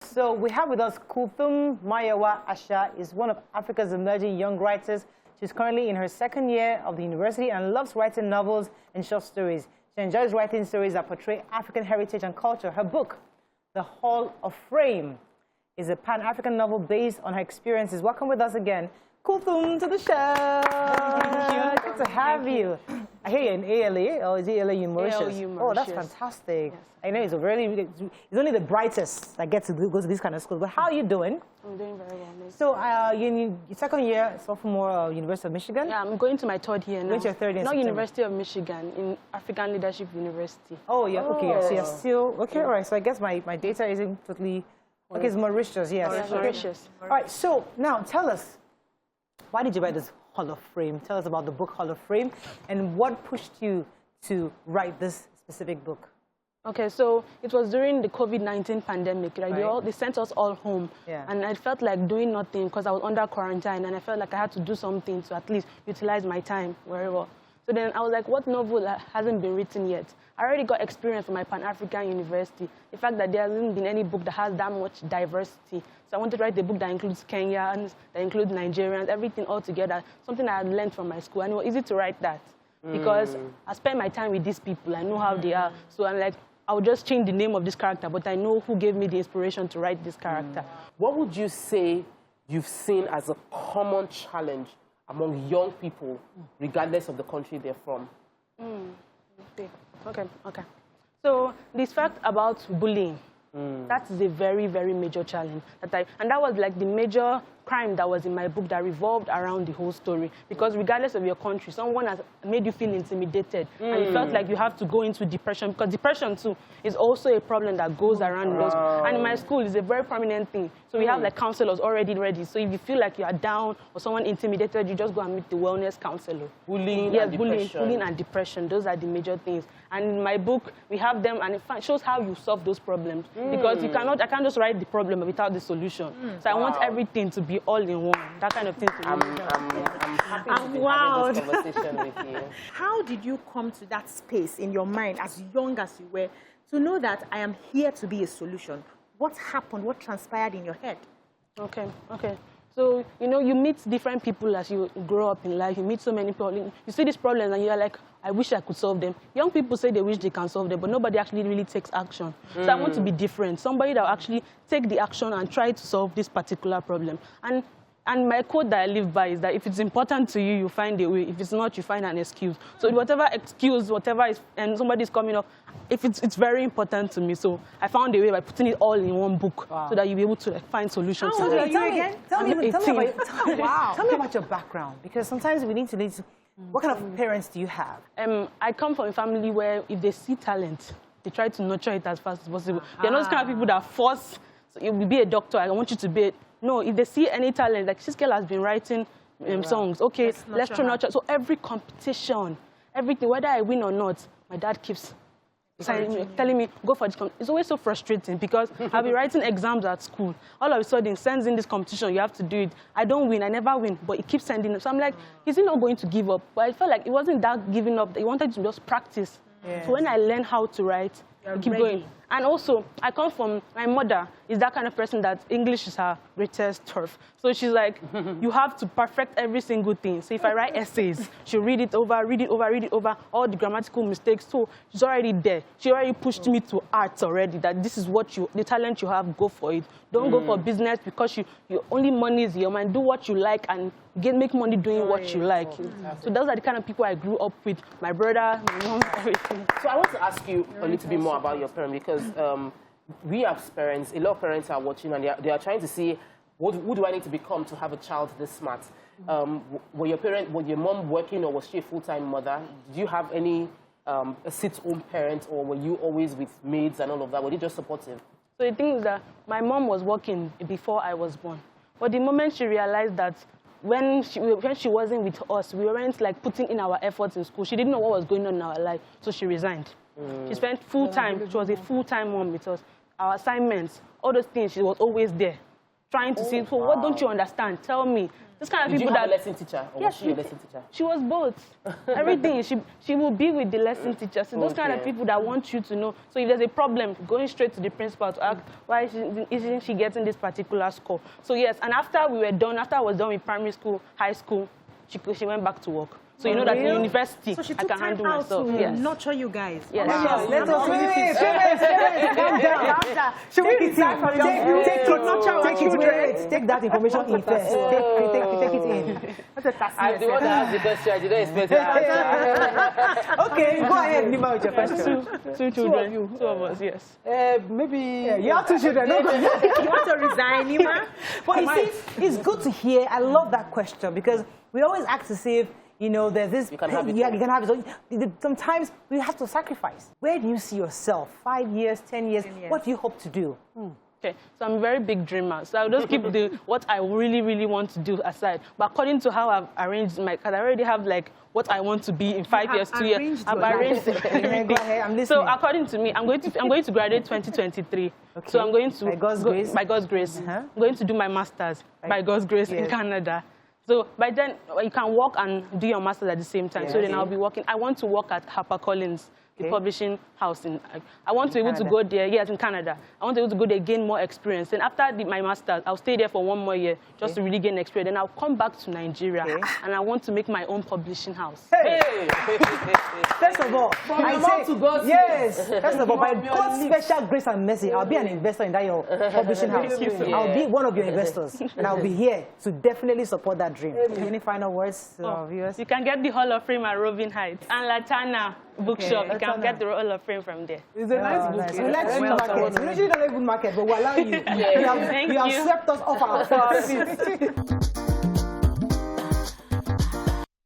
so we have with us Kulthum Mayowa. Asha is one of Africa's emerging young writers. She's currently in her second year of the university and loves writing novels and short stories. She enjoys writing stories that portray African heritage and culture. Her book, The Hall of Fame, is a Pan-African novel based on her experiences. Welcome with us again, Kulthum, to the show. Thank you. Good to have you. I hear you're in ALA, or is it ALA Mauritius? Oh, that's fantastic. Yes. I know it's only the brightest that get to go to this kind of school. But how are you doing? I'm doing very well. So you're in your second year, sophomore, University of Michigan? Yeah, I'm going to my third year now. Going to your third year? Not University of Michigan, in African Leadership University. Oh, yeah, okay. So you're still, okay, all right. So I guess my data isn't totally, okay, it's Mauritius, yes. Yeah, Mauritius. All right, so now tell us, why did you write this Hall of Fame? Tell us about the book Hall of Fame and what pushed you to write this specific book. Okay, so it was during the COVID-19 pandemic. Right? They sent us all home. Yeah. And I felt like doing nothing because I was under quarantine and I felt like I had to do something to at least utilize my time very well. So then I was like, what novel hasn't been written yet? I already got experience from my Pan-African University. The fact that there hasn't been any book that has that much diversity. So I wanted to write a book that includes Kenyans, that includes Nigerians, everything all together, something I had learned from my school. And it was easy to write that because I spend my time with these people. I know how they are. So I'm like, I'll just change the name of this character, but I know who gave me the inspiration to write this character. What would you say you've seen as a common challenge among young people, regardless of the country they're from? Okay. So this fact about bullying, that is a very, very major challenge. And that was like the major crime that was in my book that revolved around the whole story. Because regardless of your country, someone has made you feel intimidated. And you felt like you have to go into depression. Because depression, too, is also a problem that goes around us. And in my school, it's a very prominent thing. So we have like counselors already ready. So if you feel like you are down or someone intimidated, you just go and meet the wellness counselor. Bullying and depression. Bullying and depression. Those are the major things. And in my book, we have them, and it shows how you solve those problems. Because I can't just write the problem without the solution. So I want everything to be all in one. That kind of thing. I'm happy to be having this conversation with you. How did you come to that space in your mind, as young as you were, to know that I am here to be a solution? What happened? What transpired in your head? Okay. So, you meet different people as you grow up in life. You meet so many people. You see these problems and you're like, I wish I could solve them. Young people say they wish they can solve them, but nobody actually really takes action. So I want to be different. Somebody that will actually take the action and try to solve this particular problem. And my quote that I live by is that if it's important to you, you find a way. If it's not, you find an excuse. So whatever excuse, and somebody's coming up, if it's very important to me. So I found a way by putting it all in one book so that you'll be able to find solutions. Tell me about your background, because sometimes we need to what kind of parents do you have? I come from a family where if they see talent, they try to nurture it as fast as possible. They're not those kind of people that force, so you will be a doctor, I want you to be no, if they see any talent, like this girl has been writing songs, okay, let's try nurture. So every competition, everything, whether I win or not, my dad keeps telling me, go for this. It's always so frustrating because I'll be writing exams at school. All of a sudden, sends in this competition, you have to do it. I don't win, I never win, but he keeps sending it. So I'm like, is he not going to give up? But I felt like it wasn't that giving up. He wanted to just practice. So when I learn how to write, I keep going. And also, I come from, my mother is that kind of person that English is her greatest turf. So she's like, you have to perfect every single thing. So if I write essays, she'll read it over, all the grammatical mistakes. So she's already there. She already pushed me to art already, that this is what the talent you have, go for it. Don't go for business because your only money is your mind. Do what you like and make money doing what you like. So those are the kind of people I grew up with. My brother, my mom, everything. So I want to ask you a little bit more about your parents, because we as parents, a lot of parents are watching and they are trying to see who do I need to become to have a child this smart. Was your mom working, or was she a full-time mother? Did you have any a sit-home parent, or were you always with maids and all of that? Were you just supportive? So the thing is that my mom was working before I was born. But the moment she realized that when she wasn't with us, we weren't like putting in our efforts in school. She didn't know what was going on in our life, so she resigned. She spent full-time. She was a full-time mom with us. Our assignments, all those things, she was always there, trying to see, so what don't you understand? Tell me. This kind of Did people you have that a lesson teacher, or Yeah, was she a lesson teacher? She was both. Everything. She will be with the lesson teacher. So those kind of Okay. people that want you to know. So if there's a problem, going straight to the principal to ask why isn't she getting this particular score. So yes, and after I was done with primary school, high school, she went back to work. So you know that in university, So she I took can time handle out myself. to Yes. nurture you guys. Yes. Yes, let us wait. Calm down. Should we Take it decide in. from your Take to it. nurture our Take children? it. Take that information in first. Take it in. I'm the one that asked the question. I didn't expect that. Okay, go ahead, Nima, with your question. Two children. Two of us, yes. Maybe You have 2 children. No, You want to resign, Nima? but you see, it's good to hear. I love that question because we always ask to see if, you know, there's this. You can have it Yeah, all. you can have it. So sometimes we have to sacrifice. Where do you see yourself? 5 years, 10 years? 10 years. What do you hope to do? Okay, so I'm a very big dreamer. So I'll just keep what I really, really want to do aside. But according to how I've arranged my card, I already have like what I want to be in 5 years, 2 years. arranged I've your life. arranged everything. Go ahead, I'm listening. So according to me, I'm going to graduate 2023. Okay. So I'm going to By God's grace? By God's grace. Uh-huh. I'm going to do my masters by God's grace in Yes. Canada. So by then you can work and do your masters at the same time. So then Okay. I'll be working. I want to work at HarperCollins, the Okay. publishing house I want to be able to Canada. go there. Yes, in Canada. I want to be able to go there, gain more experience. And after my masters, I'll stay there for 1 more year just to really gain experience. Then I'll come back to Nigeria Okay. and I want to make my own publishing house. Hey, Hey. first of all, your mouth to God's yes. First of all, by From your God's lips. special grace and mercy, I'll be an investor in that your publishing house. Thank you so I'll much. be one of your investors, and I'll be here to definitely support that dream. Any final words to our viewers? You can get the Hall of Fame at Robin Heights and Latana Bookshop. You can Latana. get the Hall of Fame from there. It's a nice Oh, book. nice. We like free market. We usually don't like good market, but we allow you. You have Thank you have you. swept us off our feet.